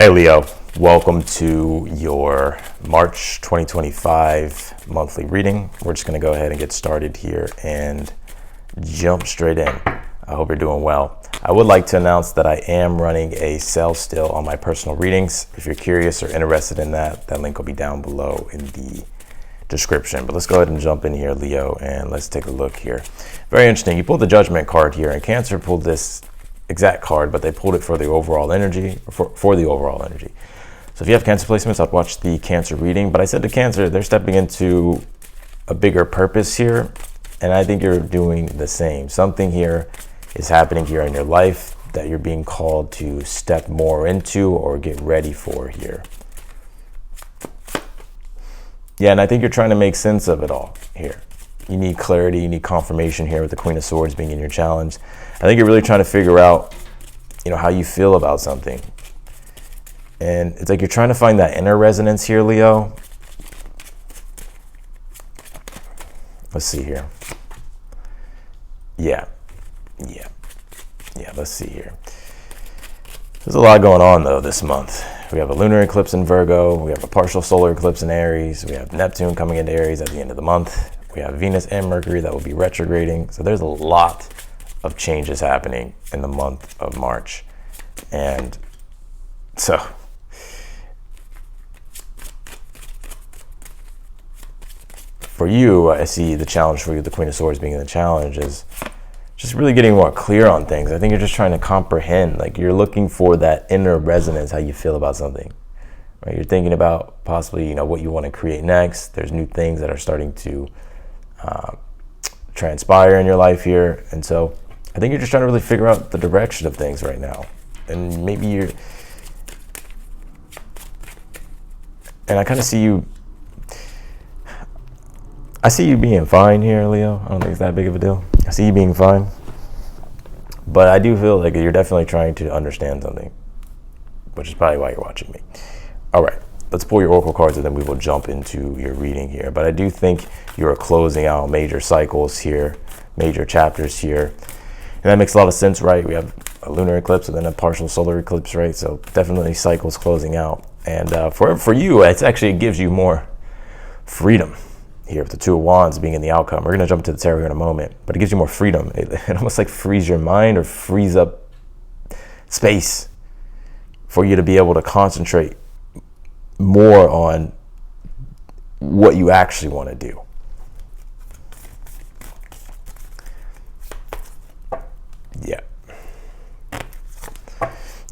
Hey Leo, welcome to your March 2025 monthly reading. We're just going to go ahead and get started here and jump straight in. I hope you're doing well. I would like to announce that I am running a sale still on my personal readings. If you're curious or interested in that, that link will be down below in the description. But let's go ahead and jump in here, Leo, and let's take a look here. Very interesting. You pulled the Judgment card here, and Cancer pulled this exact card, but they pulled it for the overall energy, for the overall energy. So if you have Cancer placements, I'd watch the Cancer reading. But I said to Cancer, they're stepping into a bigger purpose here, and I think you're doing the same. Something here is happening here in your life that you're being called to step more into or get ready for here. Yeah, and I think you're trying to make sense of it all here. You need clarity, you need confirmation here with the Queen of Swords being in your challenge. I think you're really trying to figure out, how you feel about something. And it's like you're trying to find that inner resonance here, Leo. Let's see here. Yeah, let's see here. There's a lot going on, though, this month. We have a lunar eclipse in Virgo. We have a partial solar eclipse in Aries. We have Neptune coming into Aries at the end of the month. We have Venus and Mercury that will be retrograding. So there's a lot of changes happening in the month of March. And so for you, I see the challenge for you, the Queen of Swords being in the challenge, is just really getting more clear on things. I think you're just trying to comprehend, like you're looking for that inner resonance, how you feel about something, right? You're thinking about possibly, what you want to create next. There's new things that are starting to transpire in your life here. And so I think you're just trying to really figure out the direction of things right now. And maybe and I kind of see you, I see you being fine here, Leo. I don't think it's that big of a deal. I see you being fine. But I do feel like you're definitely trying to understand something, which is probably why you're watching me. All right, let's pull your oracle cards and then we will jump into your reading here. But I do think you're closing out major cycles here, major chapters here. And that makes a lot of sense, right? We have a lunar eclipse and then a partial solar eclipse, right? So definitely cycles closing out. And for you, it gives you more freedom here with the Two of Wands being in the outcome. We're going to jump into the tarot here in a moment, but it gives you more freedom. It almost like frees your mind or frees up space for you to be able to concentrate more on what you actually want to do. Yeah.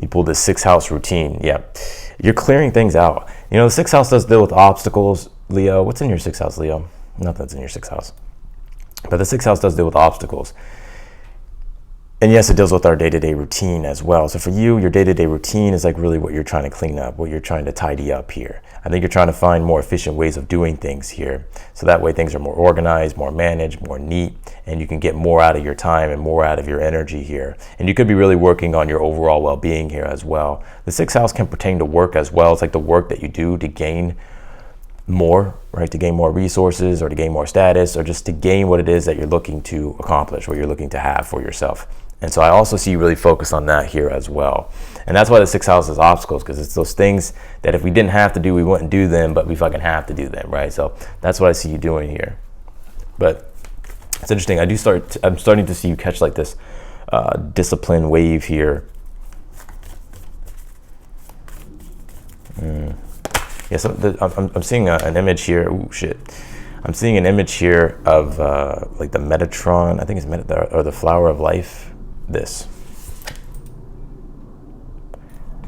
You pulled this 6th house routine. Yeah. You're clearing things out. The 6th house does deal with obstacles, Leo. What's in your 6th house, Leo? Nothing's in your 6th house. But the 6th house does deal with obstacles. And yes, it deals with our day-to-day routine as well. So for you, your day-to-day routine is like really what you're trying to clean up, what you're trying to tidy up here. I think you're trying to find more efficient ways of doing things here. So that way things are more organized, more managed, more neat, and you can get more out of your time and more out of your energy here. And you could be really working on your overall well-being here as well. The 6th house can pertain to work as well. It's like the work that you do to gain more, right? To gain more resources or to gain more status or just to gain what it is that you're looking to accomplish, what you're looking to have for yourself. And so I also see you really focus on that here as well. And that's why the 6th house is obstacles, because it's those things that if we didn't have to do, we wouldn't do them, but we fucking have to do them, right? So that's what I see you doing here. But it's interesting. I'm starting to see you catch like this discipline wave here. Yeah, so I'm seeing an image here. Ooh, shit. I'm seeing an image here of like the Metatron. I think it's or the Flower of Life. This.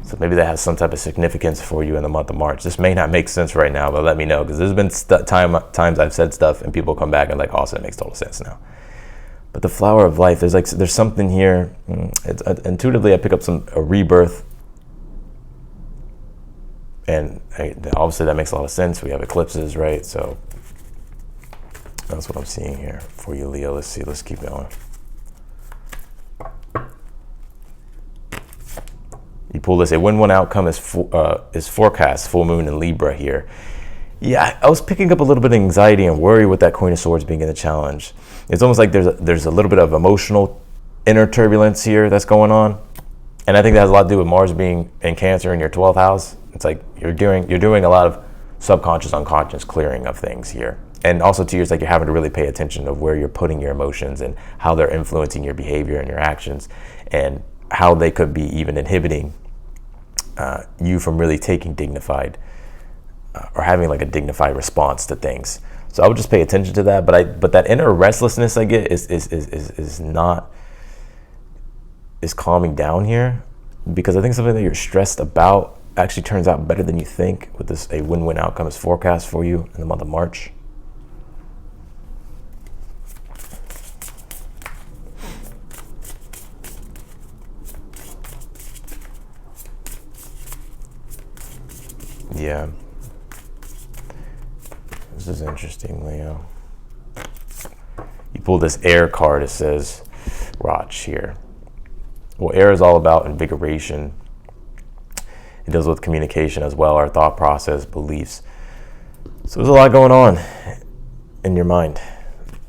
So maybe that has some type of significance for you in the month of March. This may not make sense right now, but let me know, because there's been times I've said stuff and people come back and like, awesome, it makes total sense now. But the Flower of Life, there's something here. Intuitively, I pick up a rebirth. And obviously that makes a lot of sense. We have eclipses, right? So that's what I'm seeing here for you, Leo. Let's see. Let's keep going. You pull this. A win-win outcome is forecast. Full moon in Libra here. Yeah, I was picking up a little bit of anxiety and worry with that Queen of Swords being in the challenge. It's almost like there's a little bit of emotional inner turbulence here that's going on. And I think that has a lot to do with Mars being in Cancer in your 12th house. It's like you're doing a lot of subconscious, unconscious clearing of things here. And also too, it's like you're having to really pay attention of where you're putting your emotions and how they're influencing your behavior and your actions, and how they could be even inhibiting you from really taking dignified or having like a dignified response to things. So I would just pay attention to that. But that inner restlessness I get is calming down here, because I think something that you're stressed about actually turns out better than you think, with this a win-win outcome is forecast for you in the month of March. Yeah. This is interesting, Leo. You pull this air card, it says Rach here. Well, air is all about invigoration. It deals with communication as well, our thought process, beliefs. So there's a lot going on in your mind.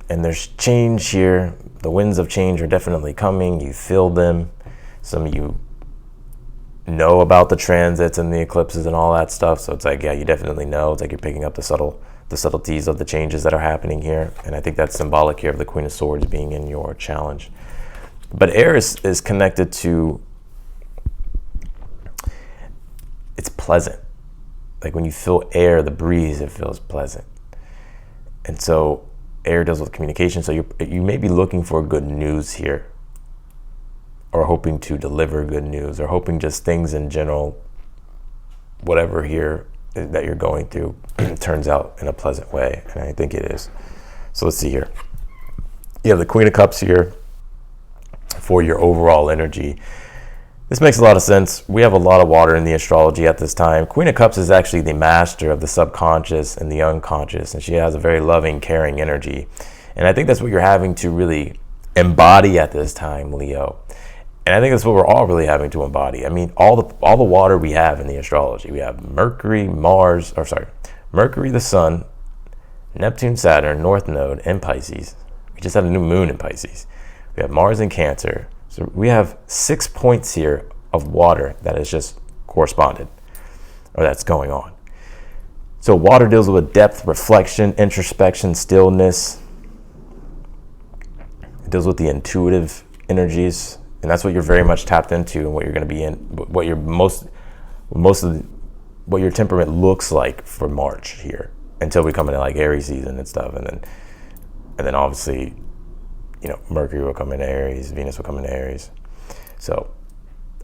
And there's change here. The winds of change are definitely coming. You feel them. Some of you know about the transits and the eclipses and all that stuff. So it's like, yeah, you definitely know. It's like you're picking up the subtleties of the changes that are happening here. And I think that's symbolic here of the Queen of Swords being in your challenge. But air is connected to, it's pleasant. Like when you feel air, the breeze, it feels pleasant. And so air deals with communication. So you may be looking for good news here, or hoping to deliver good news, or hoping just things in general, whatever here that you're going through turns out in a pleasant way. And I think it is. So let's see here. You have the Queen of Cups here for your overall energy. This makes a lot of sense. We have a lot of water in the astrology at this time. Queen of Cups is actually the master of the subconscious and the unconscious, and she has a very loving, caring energy. And I think that's what you're having to really embody at this time, Leo. And I think that's what we're all really having to embody. I mean, all the water we have in the astrology. We have Mercury, the Sun, Neptune, Saturn, North Node, and Pisces. We just had a new moon in Pisces. We have Mars in Cancer. So we have 6 points here of water that is just corresponded, or that's going on. So water deals with depth, reflection, introspection, stillness. It deals with the intuitive energies. And that's what you're very much tapped into, and what you're going to be in, what your what your temperament looks like for March here, until we come into like Aries season and stuff, and then obviously, you know, Mercury will come into Aries, Venus will come into Aries. So,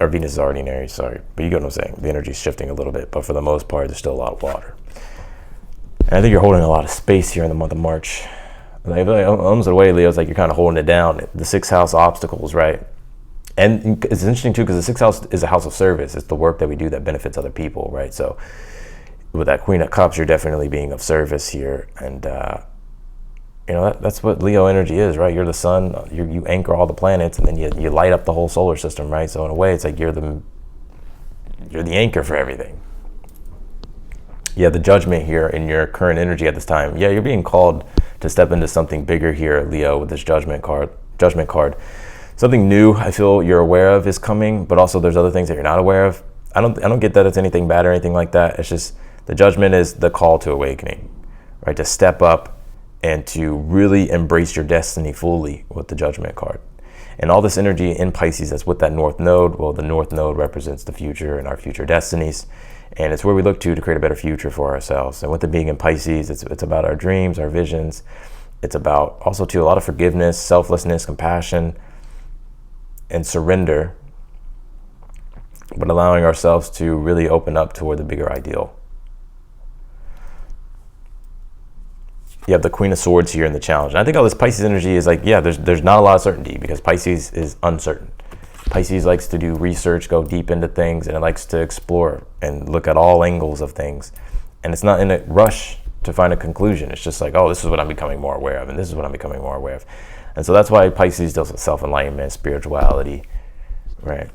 or Venus is already in Aries, sorry, but you get what I'm saying. The energy's shifting a little bit, but for the most part, there's still a lot of water. And I think you're holding a lot of space here in the month of March. Like almost in a way, Leo, it's like you're kind of holding it down. The 6th house obstacles, right? And it's interesting too, because the 6th house is a house of service. It's the work that we do that benefits other people, right? So with that Queen of Cups, you're definitely being of service here. And, you know, that's what Leo energy is, right? You're the sun, you anchor all the planets, and then you light up the whole solar system, right? So in a way, it's like you're the anchor for everything. Yeah, the Judgment here in your current energy at this time. Yeah, you're being called to step into something bigger here, Leo, with this Judgment card. Something new I feel you're aware of is coming, but also there's other things that you're not aware of. I don't get that it's anything bad or anything like that. It's just the Judgment is the call to awakening, right? To step up and to really embrace your destiny fully with the Judgment card. And all this energy in Pisces, that's with that North Node. Well, the North Node represents the future and our future destinies. And it's where we look to create a better future for ourselves. And with it being in Pisces, it's about our dreams, our visions. It's about also too a lot of forgiveness, selflessness, compassion, and surrender, but allowing ourselves to really open up toward the bigger ideal. You have the Queen of Swords here in the challenge. And I think all this Pisces energy is like, yeah, there's not a lot of certainty, because Pisces is uncertain. Pisces likes to do research, go deep into things, and it likes to explore and look at all angles of things. And it's not in a rush to find a conclusion. It's just like, oh, this is what I'm becoming more aware of, and this is what I'm becoming more aware of. And so that's why Pisces deals with self-enlightenment, spirituality, right?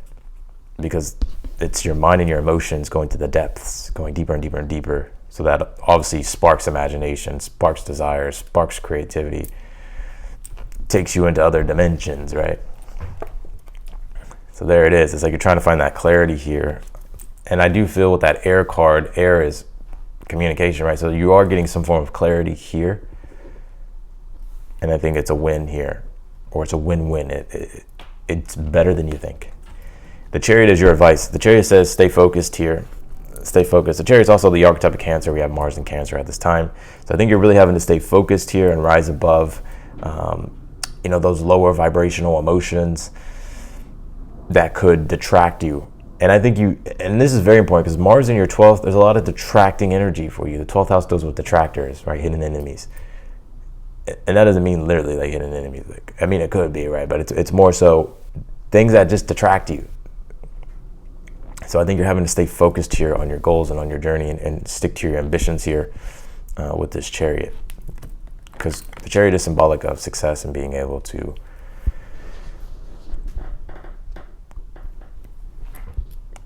Because it's your mind and your emotions going to the depths, going deeper and deeper and deeper. So that obviously sparks imagination, sparks desire, sparks creativity, takes you into other dimensions, right? So there it is. It's like you're trying to find that clarity here. And I do feel with that air card, air is communication, right? So you are getting some form of clarity here. And I think it's a win here, or it's a win-win. It's better than you think. The Chariot is your advice. The Chariot says stay focused here. Stay focused. The Chariot is also the archetype of Cancer. We have Mars in Cancer at this time. So I think you're really having to stay focused here and rise above, those lower vibrational emotions that could detract you. And I think and this is very important because Mars in your 12th, there's a lot of detracting energy for you. The 12th house deals with detractors, right? Hidden enemies. And that doesn't mean literally like hidden enemies. It could be, right? But it's more so things that just detract you. So I think you're having to stay focused here on your goals and on your journey and stick to your ambitions here with this Chariot. Because the Chariot is symbolic of success and being able to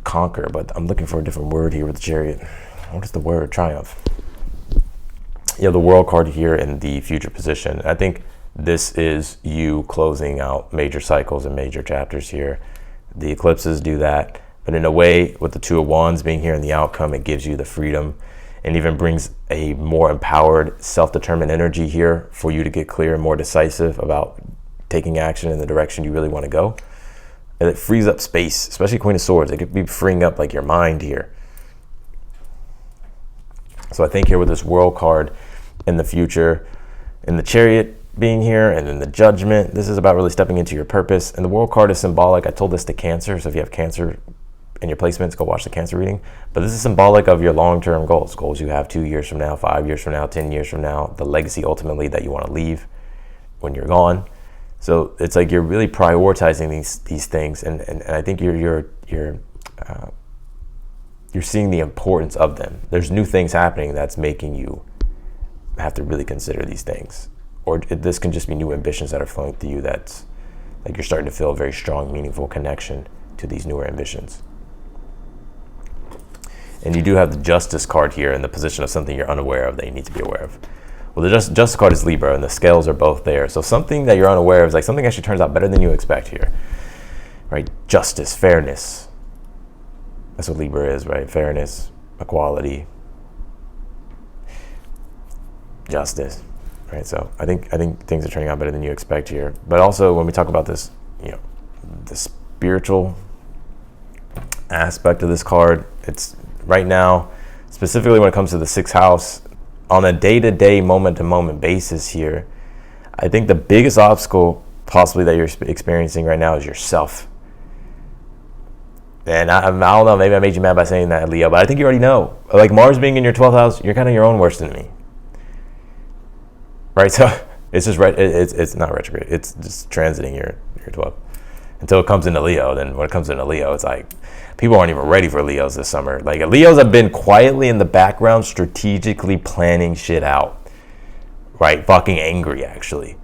conquer. But I'm looking for a different word here with the Chariot. What is the word? Triumph. You have the World card here in the future position. I think this is you closing out major cycles and major chapters here. The eclipses do that. But in a way, with the Two of Wands being here in the outcome, it gives you the freedom and even brings a more empowered, self-determined energy here for you to get clear and more decisive about taking action in the direction you really want to go. And it frees up space, especially Queen of Swords. It could be freeing up like your mind here. So I think here with this World card in the future, and the Chariot being here, and then the Judgment, this is about really stepping into your purpose. And the World card is symbolic. I told this to Cancer, so if you have Cancer in your placements, go watch the Cancer reading. But this is symbolic of your long-term goals you have 2 years from now, 5 years from now, 10 years from now, the legacy ultimately that you want to leave when you're gone. So it's like you're really prioritizing these things, and I think you're seeing the importance of them. There's new things happening that's making you have to really consider these things. Or this can just be new ambitions that are flowing through you that's like you're starting to feel a very strong, meaningful connection to these newer ambitions. And you do have the Justice card here in the position of something you're unaware of that you need to be aware of. Well, the Justice card is Libra, and the scales are both there. So something that you're unaware of is like something actually turns out better than you expect here, right? Justice, fairness. That's what Libra is, right? Fairness, equality, justice, right? So I think things are turning out better than you expect here. But also when we talk about this, the spiritual aspect of this card, it's right now, specifically when it comes to the 6th house, on a day-to-day, moment-to-moment basis here, I think the biggest obstacle possibly that you're experiencing right now is yourself. And I don't know, maybe I made you mad by saying that, Leo, but I think you already know. Like Mars being in your 12th house, you're kind of your own worst enemy. Right? So it's just it's not retrograde. It's just transiting your 12th. Until it comes into Leo. Then when it comes into Leo, it's like people aren't even ready for Leos this summer. Like Leos have been quietly in the background strategically planning shit out. Right? Fucking angry, actually.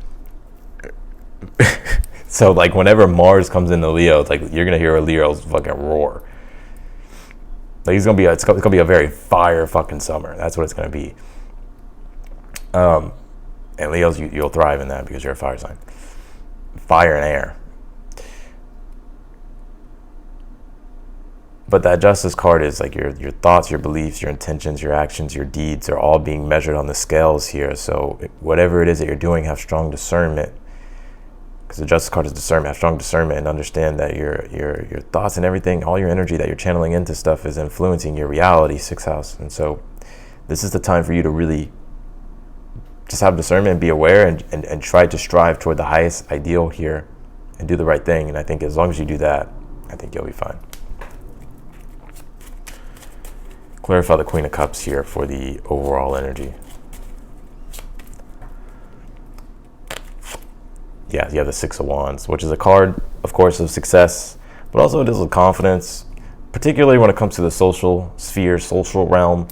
So like whenever Mars comes into Leo, it's like you're gonna hear a Leo's fucking roar. Like it's gonna be a very fire fucking summer. That's what it's gonna be. And Leos, you'll thrive in that because you're a fire sign. Fire and air. But that Justice card is like your thoughts, your beliefs, your intentions, your actions, your deeds are all being measured on the scales here. So whatever it is that you're doing, have strong discernment. Because the Justice card is discernment. Have strong discernment and understand that your thoughts and everything, all your energy that you're channeling into stuff is influencing your reality, 6th house. And so this is the time for you to really just have discernment and be aware and try to strive toward the highest ideal here and do the right thing. And I think as long as you do that, I think you'll be fine. Clarify the Queen of Cups here for the overall energy. Yeah, you have the 6 of Wands, which is a card, of course, of success, but also it deals with confidence, particularly when it comes to the social sphere, social realm,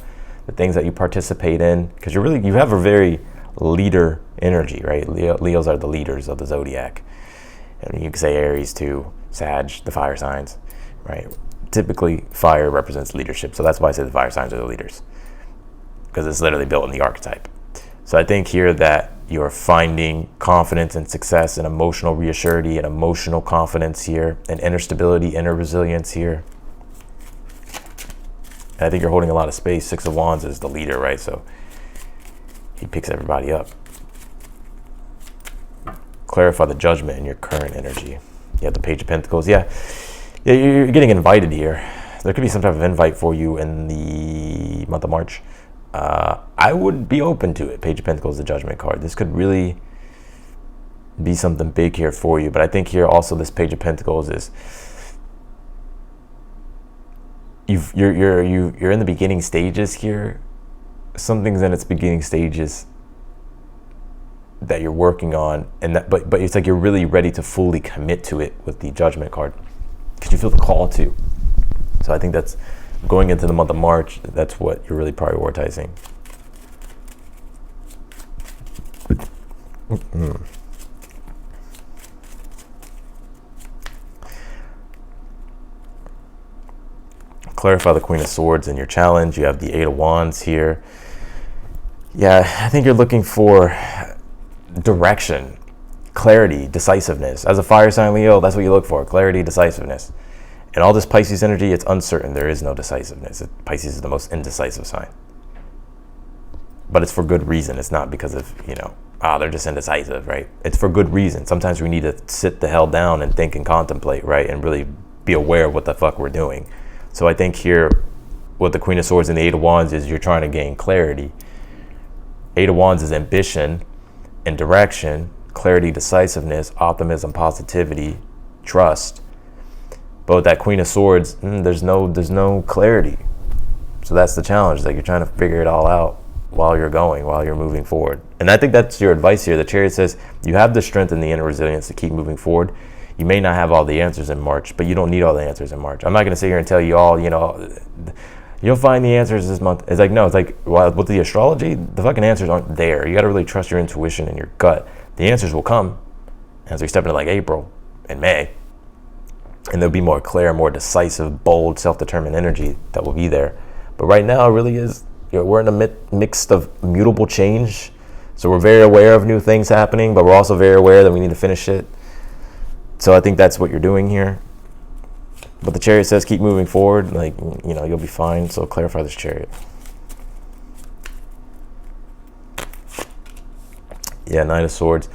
the things that you participate in, because you have a very leader energy, right? Leos are the leaders of the zodiac. And you can say Aries too, Sag, the fire signs, right? Typically, fire represents leadership. So that's why I say the fire signs are the leaders, because it's literally built in the archetype. So I think here that you're finding confidence and success and emotional reassurity and emotional confidence here, and inner stability, inner resilience here. And I think you're holding a lot of space. Six of Wands is the leader, right? So he picks everybody up. Clarify the Judgment in your current energy. You have the Page of Pentacles. Yeah, you're getting invited here. There could be some type of invite for you in the month of March. I would be open to it. Page of Pentacles, the Judgment card. This could really be something big here for you. But I think here also this Page of Pentacles is you're in the beginning stages here. Something's in its beginning stages that you're working on, and that but it's like you're really ready to fully commit to it with the Judgment card, because you feel the call to. So I think that's going into the month of March. That's what you're really prioritizing. Clarify the Queen of Swords in your challenge. You have the Eight of Wands here. Yeah, I think you're looking for direction, clarity, decisiveness. As a fire sign, Leo, that's what you look for: clarity, decisiveness. And all this Pisces energy, it's uncertain. There is no decisiveness. Pisces is the most indecisive sign. But it's for good reason. It's not because of, they're just indecisive, right? It's for good reason. Sometimes we need to sit the hell down and think and contemplate, right? And really be aware of what the fuck we're doing. So I think here, what the Queen of Swords and the Eight of Wands is, you're trying to gain clarity. Eight of Wands is ambition and direction, clarity, decisiveness, optimism, positivity, trust. But with that Queen of Swords, there's no clarity. So that's the challenge. Like, you're trying to figure it all out while you're moving forward. And I think that's your advice here. The Chariot says you have the strength and the inner resilience to keep moving forward. You may not have all the answers in March, but you don't need all the answers in March. I'm not going to sit here and tell you all, you'll find the answers this month. It's like, no, it's like, well, with the astrology, the fucking answers aren't there. You got to really trust your intuition and your gut. The answers will come as we step into like April and May. And there'll be more clear, more decisive, bold, self-determined energy that will be there. But right now, it really is, we're in a mix of mutable change. So we're very aware of new things happening, but we're also very aware that we need to finish it. So I think that's what you're doing here. But the Chariot says keep moving forward. Like, you'll be fine. So clarify this Chariot. Yeah, Knight of Swords.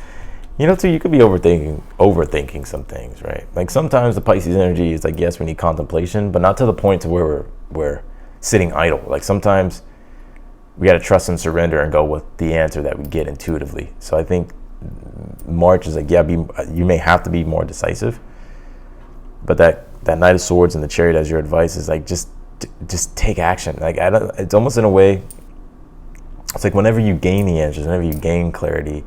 Too, you could be overthinking some things, right? Like, sometimes the Pisces energy is like, yes, we need contemplation, but not to the point to where we're sitting idle. Like, sometimes we got to trust and surrender and go with the answer that we get intuitively. So I think March is like, you may have to be more decisive, but that Knight of Swords and the Chariot as your advice is like, just take action. Like, it's almost in a way, it's like whenever you gain the answers, whenever you gain clarity,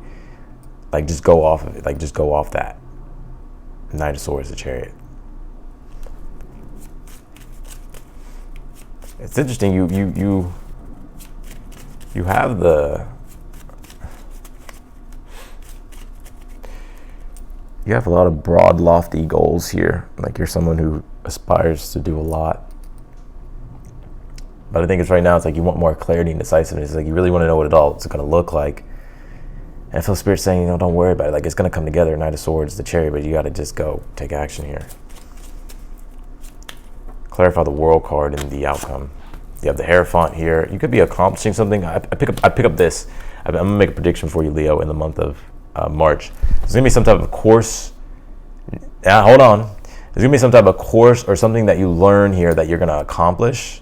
like, just go off of it. Like, just go off that. Knight of Swords, the Chariot. It's interesting. You have a lot of broad, lofty goals here. Like, you're someone who aspires to do a lot. But I think it's right now, it's like you want more clarity and decisiveness. It's like you really want to know what it all is going to look like. And I feel Spirit saying, don't worry about it. Like, it's going to come together. Knight of Swords, the Chariot, but you got to just go take action here. Clarify the World card and the outcome. You have the Hierophant here. You could be accomplishing something. I pick up this. I'm going to make a prediction for you, Leo, in the month of March. There's going to be some type of course. Hold on. There's going to be some type of course or something that you learn here that you're going to accomplish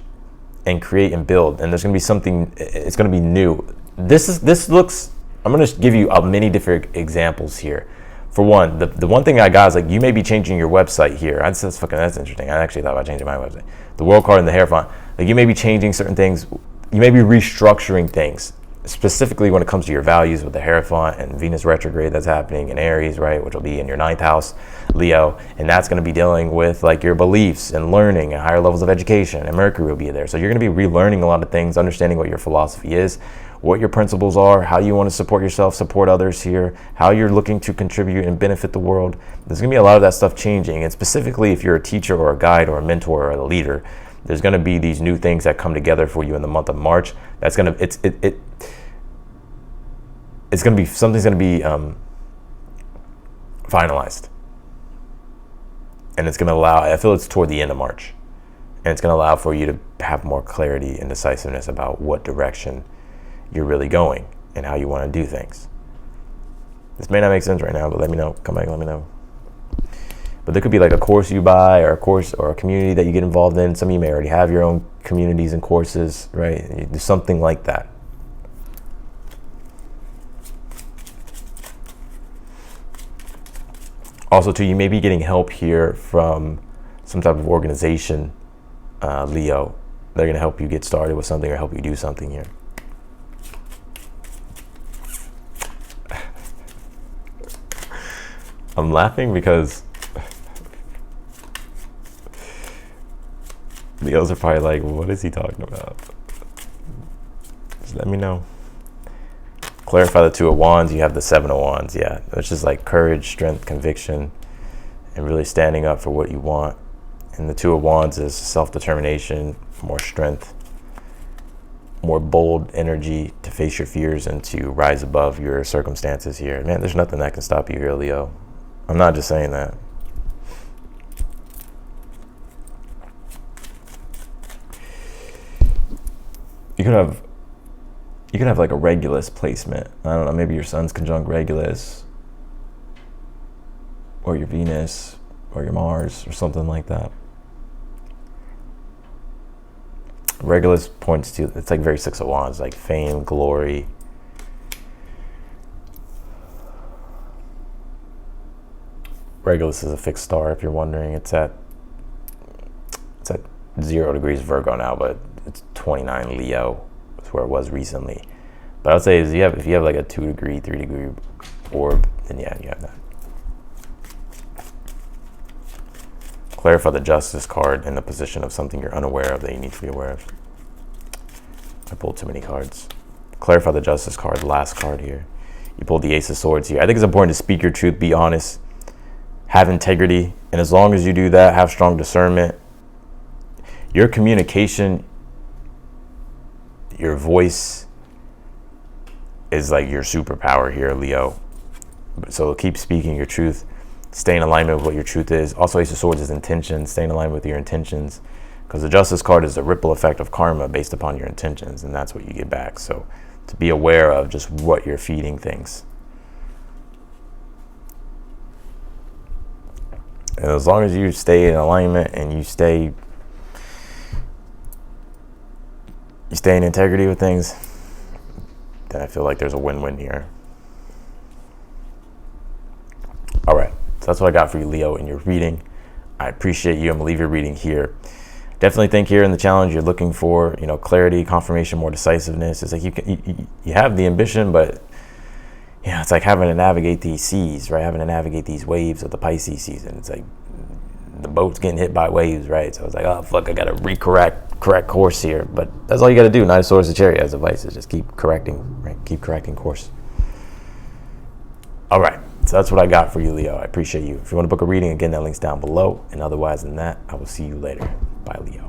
and create and build. And there's going to be something, it's going to be new. This looks, I'm going to give you many different examples here. For one, the one thing I got is like, you may be changing your website here. That's interesting. I actually thought about changing my website. The World card and the Hierophant. Like, you may be changing certain things. You may be restructuring things, specifically when it comes to your values with the Hierophant and Venus retrograde that's happening in Aries, right? Which will be in your 9th house, Leo. And that's going to be dealing with like your beliefs and learning and higher levels of education. And Mercury will be there. So you're going to be relearning a lot of things, understanding what your philosophy is, what your principles are, how you want to support yourself, support others here, how you're looking to contribute and benefit the world. There's going to be a lot of that stuff changing. And specifically, if you're a teacher or a guide or a mentor or a leader, there's going to be these new things that come together for you in the month of March. That's going to, it's going to be, something's going to be finalized. And it's going to allow, I feel it's toward the end of March. And it's going to allow for you to have more clarity and decisiveness about what direction you're really going and how you want to do things. This may not make sense right now, but let me know. Come back and let me know. But there could be like a course you buy, or a course or a community that you get involved in. Some of you may already have your own communities and courses, right? You do something like that. Also, too, you may be getting help here from some type of organization, Leo. They're going to help you get started with something or help you do something here. I'm laughing because Leos are probably like, what is he talking about? Just let me know. Clarify the Two of Wands. You have the Seven of Wands. Yeah, it's just like courage, strength, conviction, and really standing up for what you want. And the Two of Wands is self-determination, more strength, more bold energy to face your fears and to rise above your circumstances here. Man, there's nothing that can stop you here, Leo. I'm not just saying that. You could have like a Regulus placement. I don't know, maybe your Sun's conjunct Regulus, or your Venus, or your Mars, or something like that. Regulus points to, it's like very Six of Wands, like fame, glory. Regulus is a fixed star, if you're wondering. It's at 0 degrees Virgo now, but it's 29 Leo. That's where it was recently. But I would say is if you have like a 2 degree, 3 degree orb, then yeah, you have that. Clarify the Justice card in the position of something you're unaware of that you need to be aware of. I pulled too many cards. Clarify the Justice card, last card here. You pulled the Ace of Swords here. I think it's important to speak your truth, be honest, have integrity, and as long as you do that, have strong discernment. Your communication, your voice is like your superpower here, Leo. So keep speaking your truth. Stay in alignment with what your truth is. Also, Ace of Swords is intention. Stay in alignment with your intentions, because the Justice card is a ripple effect of karma based upon your intentions, and that's what you get back. So to be aware of just what you're feeding things. And as long as you stay in alignment and you stay in integrity with things, then I feel like there's a win-win here. All right, so that's what I got for you, Leo, in your reading. I appreciate you. I'm gonna leave your reading here. Definitely think here in the challenge you're looking for, clarity, confirmation, more decisiveness. It's like you have the ambition, but it's like having to navigate these seas, right? Having to navigate these waves of the Pisces season. It's like the boat's getting hit by waves, right? So it's like, oh fuck, I gotta correct course here. But that's all you gotta do. Knight of Swords, the Chariot as advice is just keep correcting, right? Keep correcting course. All right, so that's what I got for you, Leo. I appreciate you. If you want to book a reading, again, that link's down below. And otherwise than that, I will see you later. Bye, Leo.